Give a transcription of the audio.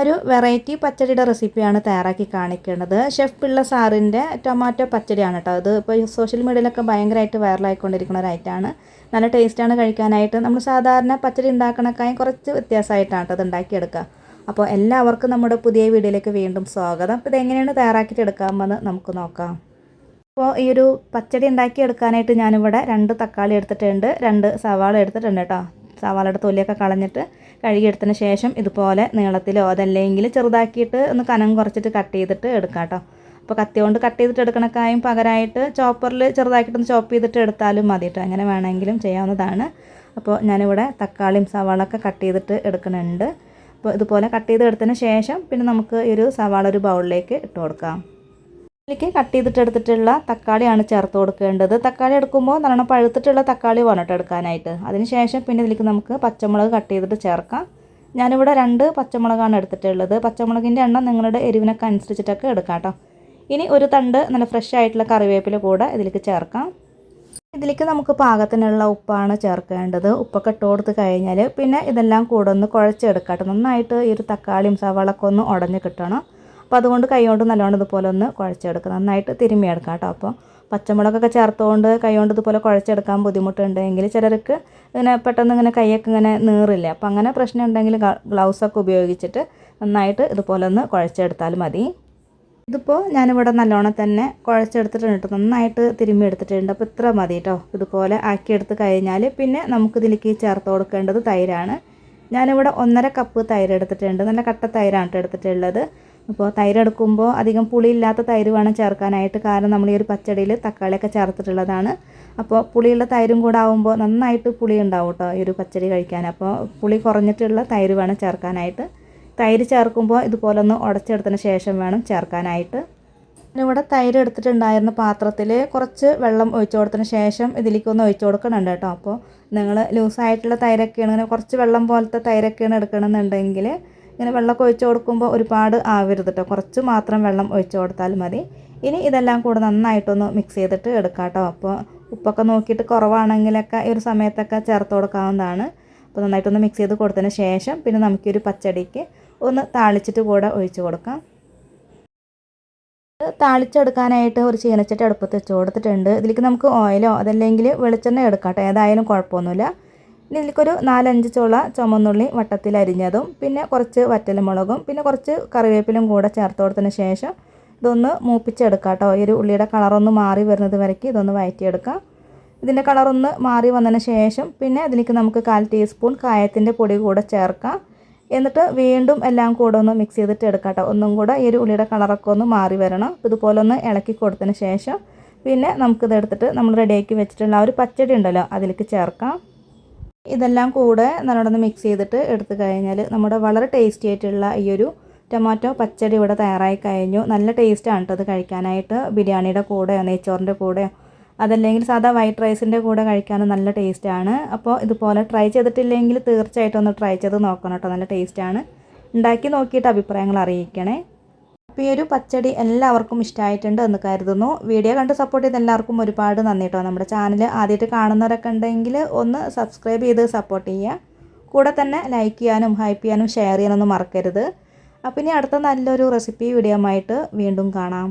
ഒരു വെറൈറ്റി പച്ചടിയുടെ റെസിപ്പിയാണ് തയ്യാറാക്കി കാണിക്കുന്നത്. ഷെഫ് പിള്ള സാറിൻ്റെ ടൊമാറ്റോ പച്ചടിയാണ് കേട്ടോ. അത് ഇപ്പോൾ സോഷ്യൽ മീഡിയയിലൊക്കെ ഭയങ്കരമായിട്ട് വൈറലായിക്കൊണ്ടിരിക്കുന്ന ഒരു ഐറ്റമാണ്. നല്ല ടേസ്റ്റാണ് കഴിക്കാനായിട്ട്. നമ്മൾ സാധാരണ പച്ചടി ഉണ്ടാക്കണക്കായും കുറച്ച് വ്യത്യാസമായിട്ടാണ് കേട്ടോ അത് ഉണ്ടാക്കിയെടുക്കുക. അപ്പോൾ എല്ലാവർക്കും നമ്മുടെ പുതിയ വീഡിയോയിലേക്ക് വീണ്ടും സ്വാഗതം. അപ്പോൾ ഇതെങ്ങനെയാണ് തയ്യാറാക്കിയിട്ട് എടുക്കാമെന്ന് നമുക്ക് നോക്കാം. അപ്പോൾ ഈ ഒരു പച്ചടി ഉണ്ടാക്കിയെടുക്കാനായിട്ട് ഞാനിവിടെ 2 തക്കാളി എടുത്തിട്ടുണ്ട്, 2 സവാള എടുത്തിട്ടുണ്ട് കേട്ടോ. സവാളയുടെ തൊലിയൊക്കെ കളഞ്ഞിട്ട് കഴുകിയെടുത്തതിന് ശേഷം ഇതുപോലെ നീളത്തിലോ അതല്ലെങ്കിൽ ചെറുതാക്കിയിട്ട് ഒന്ന് കനം കുറച്ചിട്ട് കട്ട് ചെയ്തിട്ട് എടുക്കാം കേട്ടോ. അപ്പോൾ കത്തി കൊണ്ട് കട്ട് ചെയ്തിട്ട് എടുക്കണക്കായും പകരമായിട്ട് ചോപ്പറിൽ ചെറുതാക്കിയിട്ടൊന്ന് ചോപ്പ് ചെയ്തിട്ട് എടുത്താലും മതി കേട്ടോ. അങ്ങനെ വേണമെങ്കിലും ചെയ്യാവുന്നതാണ്. അപ്പോൾ ഞാനിവിടെ തക്കാളിയും സവാളൊക്കെ കട്ട് ചെയ്തിട്ട് എടുക്കുന്നുണ്ട്. അപ്പോൾ ഇതുപോലെ കട്ട് ചെയ്ത് എടുത്തതിന് ശേഷം പിന്നെ നമുക്ക് ഈ ഒരു സവാള ഒരു ബൗളിലേക്ക് ഇട്ട് കൊടുക്കാം. ഇതിലേക്ക് കട്ട് ചെയ്തിട്ട് എടുത്തിട്ടുള്ള തക്കാളിയാണ് ചേർത്ത് കൊടുക്കേണ്ടത്. തക്കാളി എടുക്കുമ്പോൾ നല്ലോണം പഴുത്തിട്ടുള്ള തക്കാളി വേണം എടുക്കാനായിട്ട്. അതിന് ശേഷം പിന്നെ ഇതിലേക്ക് നമുക്ക് പച്ചമുളക് കട്ട് ചെയ്തിട്ട് ചേർക്കാം. ഞാനിവിടെ 2 പച്ചമുളകാണ് എടുത്തിട്ടുള്ളത്. പച്ചമുളകിൻ്റെ എണ്ണം നിങ്ങളുടെ എരിവിനൊക്കെ അനുസരിച്ചിട്ടൊക്കെ എടുക്കാം കേട്ടോ. ഇനി ഒരു തണ്ട് നല്ല ഫ്രഷ് ആയിട്ടുള്ള കറിവേപ്പില കൂടെ ഇതിലേക്ക് ചേർക്കാം. ഇതിലേക്ക് നമുക്ക് പാകത്തിനുള്ള ഉപ്പാണ് ചേർക്കേണ്ടത്. ഉപ്പൊക്കെ ഇട്ട് കൊടുത്ത് കഴിഞ്ഞാൽ പിന്നെ ഇതെല്ലാം കൂടെ ഒന്ന് കുഴച്ചെടുക്കാം കേട്ടോ. നന്നായിട്ട് ഈ ഒരു തക്കാളിയും സവാളൊക്കെ ഒന്ന് ഉടഞ്ഞ് കിട്ടണം. അപ്പോൾ അതുകൊണ്ട് കൈ കൊണ്ട് നല്ലോണം ഇതുപോലെ ഒന്ന് കുഴച്ചെടുക്കുക, നന്നായിട്ട് തിരുമ്മിയെടുക്കാം കേട്ടോ. അപ്പോൾ പച്ചമുളകൊക്കെ ചേർത്തുകൊണ്ട് കൈ കൊണ്ട് ഇതുപോലെ കുഴച്ചെടുക്കാൻ ബുദ്ധിമുട്ടുണ്ടെങ്കിൽ ചിലർക്ക് ഇങ്ങനെ പെട്ടെന്ന് ഇങ്ങനെ കൈയൊക്കെ ഇങ്ങനെ നീറില്ല. അപ്പോൾ അങ്ങനെ പ്രശ്നം ഉണ്ടെങ്കിൽ ഗ്ലൗസൊക്കെ ഉപയോഗിച്ചിട്ട് നന്നായിട്ട് ഇതുപോലെ ഒന്ന് കുഴച്ചെടുത്താൽ മതി. ഇതിപ്പോൾ ഞാനിവിടെ നല്ലോണം തന്നെ കുഴച്ചെടുത്തിട്ടുണ്ട്, നന്നായിട്ട് തിരുമ്മി എടുത്തിട്ടുണ്ട്. അപ്പോൾ ഇത്ര മതി കേട്ടോ. ഇതുപോലെ ആക്കിയെടുത്ത് കഴിഞ്ഞാൽ പിന്നെ നമുക്കിതിലേക്ക് ചേർത്ത് കൊടുക്കേണ്ടത് തൈരാണ്. ഞാനിവിടെ 1.5 കപ്പ് തൈര് എടുത്തിട്ടുണ്ട്. നല്ല കട്ട തൈരാണ് കേട്ടോ എടുത്തിട്ടുള്ളത്. അപ്പോൾ തൈര് എടുക്കുമ്പോൾ അധികം പുളിയില്ലാത്ത തൈര് വേണം ചേർക്കാനായിട്ട്. കാരണം നമ്മൾ ഈ ഒരു പച്ചടിയിൽ തക്കാളിയൊക്കെ ചേർത്തിട്ടുള്ളതാണ്. അപ്പോൾ പുളിയുള്ള തൈരും കൂടെ ആകുമ്പോൾ നന്നായിട്ട് പുളി ഉണ്ടാവും കേട്ടോ ഈ ഒരു പച്ചടി കഴിക്കാൻ. അപ്പോൾ പുളി കുറഞ്ഞിട്ടുള്ള തൈര് വേണം ചേർക്കാനായിട്ട്. തൈര് ചേർക്കുമ്പോൾ ഇതുപോലെ ഒന്ന് ഉടച്ചെടുത്തതിന് ശേഷം വേണം ചേർക്കാനായിട്ട്. ഇവിടെ തൈര് എടുത്തിട്ടുണ്ടായിരുന്ന പാത്രത്തിൽ കുറച്ച് വെള്ളം ഒഴിച്ചു കൊടുത്തതിന് ശേഷം ഇതിലേക്കൊന്ന് ഒഴിച്ചു കൊടുക്കണുണ്ട് കേട്ടോ. അപ്പോൾ നിങ്ങൾ ലൂസായിട്ടുള്ള തൈരൊക്കെയാണ്, ഇങ്ങനെ കുറച്ച് വെള്ളം പോലത്തെ തൈരൊക്കെയാണ് എടുക്കണമെന്നുണ്ടെങ്കിൽ ഇങ്ങനെ വെള്ളമൊക്കെ ഒഴിച്ച് കൊടുക്കുമ്പോൾ ഒരുപാട് ആവരുത് കേട്ടോ. കുറച്ച് മാത്രം വെള്ളം ഒഴിച്ച് കൊടുത്താൽ മതി. ഇനി ഇതെല്ലാം കൂടെ നന്നായിട്ടൊന്ന് മിക്സ് ചെയ്തിട്ട് എടുക്കാം കേട്ടോ. അപ്പോൾ ഉപ്പൊക്കെ നോക്കിയിട്ട് കുറവാണെങ്കിലൊക്കെ ഈ ഒരു സമയത്തൊക്കെ ചേർത്ത് കൊടുക്കാവുന്നതാണ്. അപ്പോൾ നന്നായിട്ടൊന്ന് മിക്സ് ചെയ്ത് കൊടുത്തതിന് ശേഷം പിന്നെ നമുക്കൊരു പച്ചടിക്ക് ഒന്ന് താളിച്ചിട്ട് കൂടെ ഒഴിച്ച് കൊടുക്കാം. താളിച്ചെടുക്കാനായിട്ട് ഒരു ചീനച്ചട്ടി അടുപ്പത്ത് വെച്ച് കൊടുത്തിട്ടുണ്ട്. ഇതിലേക്ക് നമുക്ക് ഓയിലോ അതല്ലെങ്കിൽ വെളിച്ചെണ്ണ എടുക്കാം കേട്ടോ, ഏതായാലും കുഴപ്പമൊന്നുമില്ല. ഇനി ഇതിലേക്കൊരു 4-5 ചുള ചുമന്നുള്ളി വട്ടത്തിൽ അരിഞ്ഞതും പിന്നെ കുറച്ച് വറ്റൽമുളകും പിന്നെ കുറച്ച് കറിവേപ്പിലും കൂടെ ചേർത്ത് കൊടുത്തതിന് ശേഷം ഇതൊന്ന് മൂപ്പിച്ചെടുക്കാം കേട്ടോ. ഈ ഒരു ഉള്ളിയുടെ കളറൊന്ന് മാറി വരുന്നത് വരയ്ക്ക് ഇതൊന്ന് വഴറ്റിയെടുക്കാം. ഇതിൻ്റെ കളറൊന്ന് മാറി വന്നതിന് ശേഷം പിന്നെ ഇതിലേക്ക് നമുക്ക് 1/4 ടീസ്പൂൺ കായത്തിൻ്റെ പൊടി കൂടെ ചേർക്കാം. എന്നിട്ട് വീണ്ടും എല്ലാം കൂടെ ഒന്ന് മിക്സ് ചെയ്തിട്ട് എടുക്കാം കേട്ടോ. ഒന്നും കൂടെ ഈ ഒരു ഉള്ളിയുടെ കളറൊക്കെ ഒന്ന് മാറി വരണം. ഇതുപോലെ ഒന്ന് ഇളക്കി കൊടുത്തതിന് ശേഷം പിന്നെ നമുക്കിതെടുത്തിട്ട് നമ്മൾ റെഡിയാക്കി വെച്ചിട്ടുള്ള ആ ഒരു പച്ചടി ഉണ്ടല്ലോ അതിലേക്ക് ചേർക്കാം. ഇതെല്ലാം കൂടെ നല്ലോണം മിക്സ് ചെയ്തിട്ട് എടുത്തു കഴിഞ്ഞാൽ നമ്മുടെ വളരെ ടേസ്റ്റി ആയിട്ടുള്ള ഈ ഒരു ടൊമാറ്റോ പച്ചടി ഇവിടെ തയ്യാറായി കഴിഞ്ഞു. നല്ല ടേസ്റ്റാണ് കേട്ടോ അത് കഴിക്കാനായിട്ട്. ബിരിയാണിയുടെ കൂടെയോ നെയ്ച്ചോറിൻ്റെ കൂടെയോ അതല്ലെങ്കിൽ സാധാ വൈറ്റ് റൈസിൻ്റെ കൂടെ കഴിക്കാനും നല്ല ടേസ്റ്റാണ്. അപ്പോൾ ഇതുപോലെ ട്രൈ ചെയ്തിട്ടില്ലെങ്കിൽ തീർച്ചയായിട്ടും ഒന്ന് ട്രൈ ചെയ്ത് നോക്കണം കേട്ടോ. നല്ല ടേസ്റ്റാണ്. ഉണ്ടാക്കി നോക്കിയിട്ട് അഭിപ്രായങ്ങൾ അറിയിക്കണേ. അപ്പോൾ ഈ ഒരു പച്ചടി എല്ലാവർക്കും ഇഷ്ടമായിട്ടുണ്ട് എന്ന് കരുതുന്നു. വീഡിയോ കണ്ട് സപ്പോർട്ട് ചെയ്ത് എല്ലാവർക്കും ഒരുപാട് നന്ദി കേട്ടോ. നമ്മുടെ ചാനൽ ആദ്യമായിട്ട് കാണുന്നവരൊക്കെ ഉണ്ടെങ്കിൽ ഒന്ന് സബ്സ്ക്രൈബ് ചെയ്ത് സപ്പോർട്ട് ചെയ്യുക. കൂടെ തന്നെ ലൈക്ക് ചെയ്യാനും ഹൈപ്പ് ചെയ്യാനും ഷെയർ ചെയ്യാനൊന്നും മറക്കരുത്. അപ്പോൾ ഇനി അടുത്ത നല്ലൊരു റെസിപ്പി വീഡിയോ ആയിട്ട് വീണ്ടും കാണാം.